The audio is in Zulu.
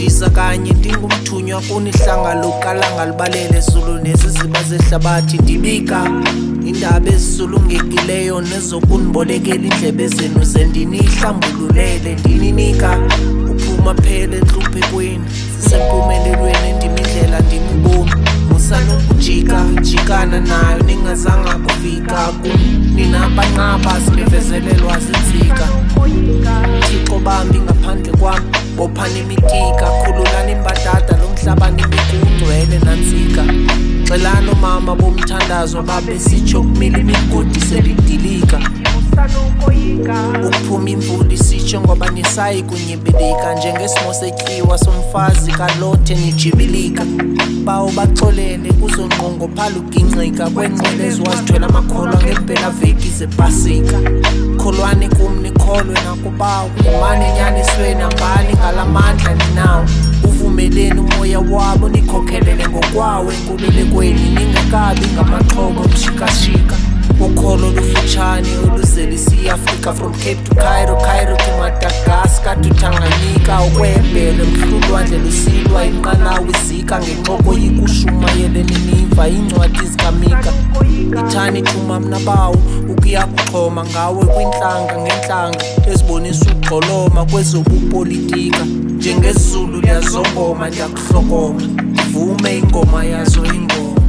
Ngifundisa kanye ndingumthunywa kunihlanga lokalanga libalele Zulu neziziba zehlabathi ndibika indaba ezisulungekileyo nezokunibolekela indlebe zenu zendinihlambululele ndininika uphuma phela enhluphekweni sisempumelelweni endimindlela ndimubomi musanokujika jikana nayo ningazanga kufika ninabanqaba sinivezelelwa zinzika Thixo bambi ngaphandle kwami bophana imitika khululani imbadada lomhlaba nimikugcwele nansika xelano mama bomthandazo babe sitsho kumila imigodi selidilika ukuphuma imvula isitsho ngoba nisayi kunyebeleka njengesimo setyiwa somfazi kalothe nijibilika bawo baxolele kuzonqongophala uginxika kwenqwele eziwazithwela amakholwa ngempela veki zepasika kholwane kum nikholwe nakubawo imane enyanisweni ambani ngalamandla ninawo uvumeleni umoya wabo nikhokhelele ngokwawo enkululekweni ningekabi ngamaxhobo mshikashika ukholo lufutshane oluzelisiya Africa from Cape to Cairo, Cairo to Madagascar to Tanganyika ukwebhele mhlulwandle lusilwa inqanawa izika ngenxoko yikushumayele niniva incwadi zikamika ithani thuma mna bawo ukuya kuxhoma ngawe kwintlanga ngentlanga ezibonisa ugxoloma kwezobupolitika njengezulu liyazongoma ndiyakuhlokoma ndivume ingoma yazo ingoma